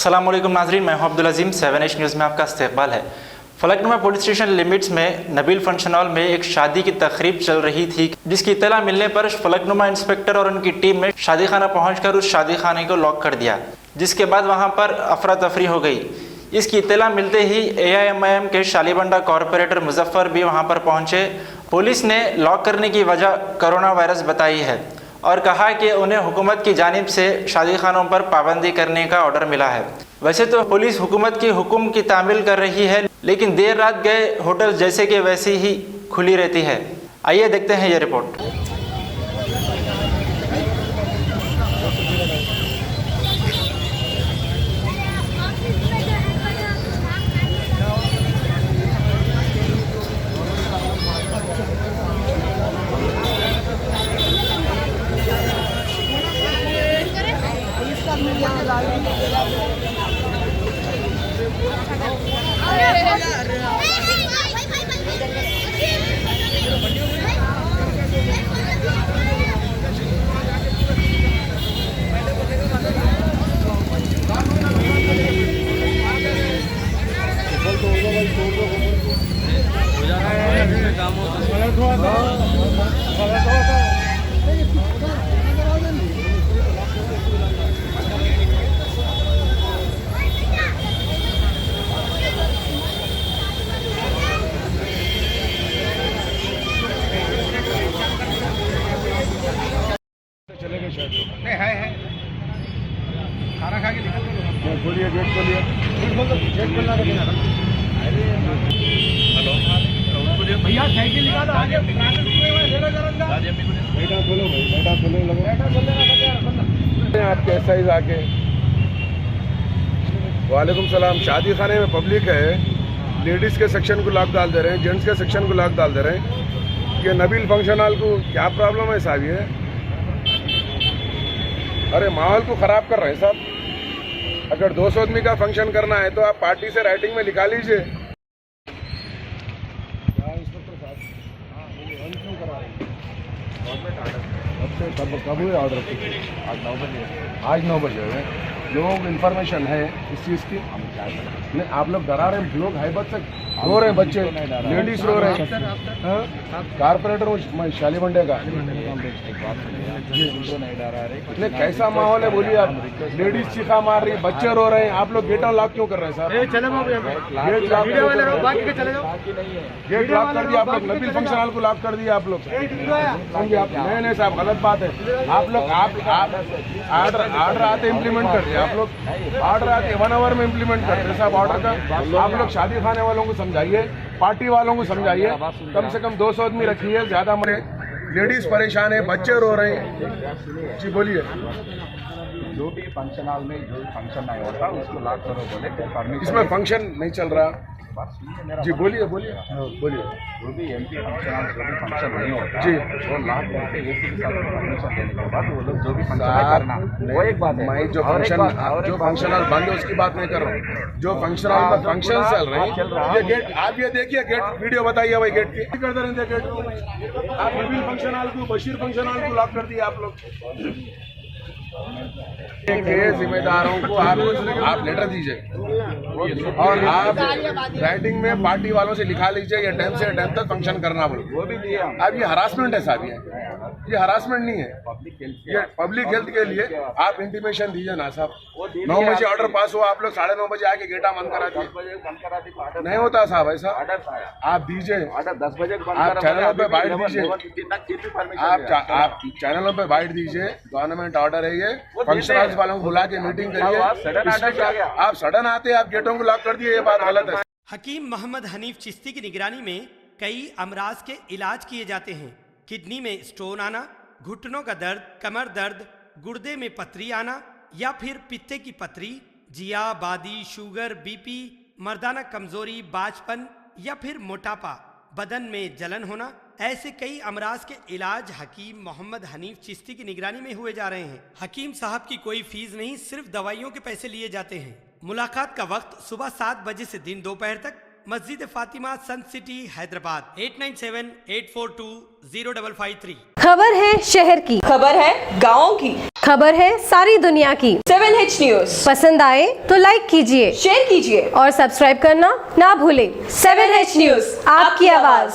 अस्सलाम वालेकुम नाजरीन, मैं हूं अब्दुल अजीम। 7H न्यूज़ में आपका इस्तकबाल है। फलकनुमा पुलिस स्टेशन लिमिट्स में नबील फंक्शन हॉल में एक शादी की तकरीब चल रही थी, जिसकी इत्तला मिलने पर फलकनुमा इंस्पेक्टर और उनकी टीम ने शादी खाना पहुँचकर उस शादी खाने को लॉक कर दिया, जिसके बाद वहाँ पर अफरा तफरी हो गई। इसकी इत्तला मिलते ही AIMIM के शालीबंडा कॉरपोरेटर मुजफ्फर भी वहाँ पर पहुँचे। पुलिस ने लॉक करने की वजह कोरोना वायरस बताई है और कहा कि उन्हें हुकूमत की जानिब से शादी खानों पर पाबंदी करने का ऑर्डर मिला है। वैसे तो पुलिस हुकूमत की हुक्म की तामील कर रही है, लेकिन देर रात गए होटल जैसे कि वैसी ही खुली रहती है। आइए देखते हैं ये रिपोर्ट। नहीं है खाना खा के निकल दो। खोलिए गेट खोलिए, गेट खोलना रखना। हेलो भैया साइकिल निकालो आगे। बैठा खोलो भाई, बैठा खोलो, लगो बैठा खोलना आप कैसा ही आके। वालेकुम सलाम। शादी खाने में पब्लिक है, लेडीज़ के सेक्शन को लॉक डाल दे रहे हैं, जेंट्स के सेक्शन को लॉक डाल दे रहे हैं। ये नबील फंक्शन हॉल को क्या प्रॉब्लम है साहब? ये अरे माहौल को ख़राब कर रहे हैं साहब। अगर 200 आदमी का फंक्शन करना है तो आप पार्टी से राइटिंग में लिखा लीजिए। कब हुए ऑर्डर? आज 9 बजे लोगों को इन्फॉर्मेशन है इस चीज़ की। नहीं, आप लोग डरा रहे हैं, लोग हैबत से रो रहे हैं, बच्चे लेडीज रो रहे हैं। कारपोरेटर शालीबंडे का नहीं, कैसा माहौल है बोलिए आप? लेडीज चीखा मार रही है, बच्चे रो रहे हैं, आप लोग गेट लॉक क्यों कर रहे हैं सर? गेट लॉक कर दिया आप लोग, नबील फंक्शन हॉल को लॉक कर दिया आप लोग। समझिए आप? नहीं साहब, गलत बात है। आप लोग ऑर्डर आते इम्प्लीमेंट कर दिए आप लोग, ऑर्डर आते 1 आवर में इम्प्लीमेंट करते हैं साहब ऑर्डर का। आप लोग शादी खाने वालों को समझाइए, पार्टी वालों को समझाइए, कम से कम 200 आदमी रखिए, ज्यादा मरे। लेडीज परेशान है, बच्चे रो रहे हैं। जी बोलिए। जो भी फंक्शन हॉल में जो फंक्शन नहीं होता उसको लॉक करो बोले। इसमें फंक्शन नहीं चल रहा। जी बोलिए बोलिए बोलिए। जो भी MP फंक्शन हॉल जो भी फंक्शन नहीं होता जी, वो लॉक करके AC के साथ परमिशन देने के बाद वो लोग जो भी फंक्शन करना वो एक बात है। मैं जो फंक्शन हॉल बंद है उसकी बात नहीं कर रहा हूँ। जो फंक्शन हॉल में फंक्शन चल रहे हैं, ये गेट आप ये देखिए, गेट वीडियो बताइए भाई। गेट की करते रहते गेट को। आप नबील फंक्शन हॉल को, बशीर फंक्शन हॉल को लॉक कर दिया आप लोग। के जिम्मेदारों को आप लेटर दीजिए और आप राइटिंग में पार्टी वालों से लिखा लीजिए ये टाइम से टाइम तक फंक्शन करना बोलो। वो भी दिया। अब ये हरासमेंट है साहब, ये हरासमेंट नहीं है, ये पब्लिक हेल्थ के लिए आप इंटीमेशन दीजिए ना साहब। 9 बजे ऑर्डर पास हुआ, आप लोग 9:30 बजे आके गेटा बंद करा दिए। नहीं होता साहब ऐसा, आप दीजिए। ऑर्डर 10 बजे आप चैनलों पे बाइट दीजिए, आप चैनलों पे बाइट दीजिए। गवर्नमेंट ऑर्डर है ये, फंक्शन हॉल्स वालों को बुला के मीटिंग करिए। आप सडन आते, आप गेटों को लॉक कर दिए, ये बात गलत है। हकीम मोहम्मद हनीफ चिश्ती की निगरानी में कई अमराज के इलाज किए जाते हैं। किडनी में स्टोन आना, घुटनों का दर्द, कमर दर्द, गुर्दे में पथरी आना या फिर पित्ते की पथरी, जिया, बादी, शुगर, BP, मर्दाना कमजोरी, बाजपन या फिर मोटापा, बदन में जलन होना, ऐसे कई अमराज के इलाज हकीम मोहम्मद हनीफ चिश्ती की निगरानी में हुए जा रहे हैं। हकीम साहब की कोई फीस नहीं, सिर्फ दवाइयों के पैसे लिए जाते हैं। मुलाकात का वक्त सुबह 7 बजे से दिन दोपहर तक। मस्जिद फातिमा, सन सिटी, हैदराबाद। 8978420553। खबर है शहर की, खबर है गाँव की, खबर है सारी दुनिया की। 7H न्यूज पसंद आए तो लाइक कीजिए, शेयर कीजिए और सब्सक्राइब करना ना भूलें। 7H न्यूज, आपकी आवाज।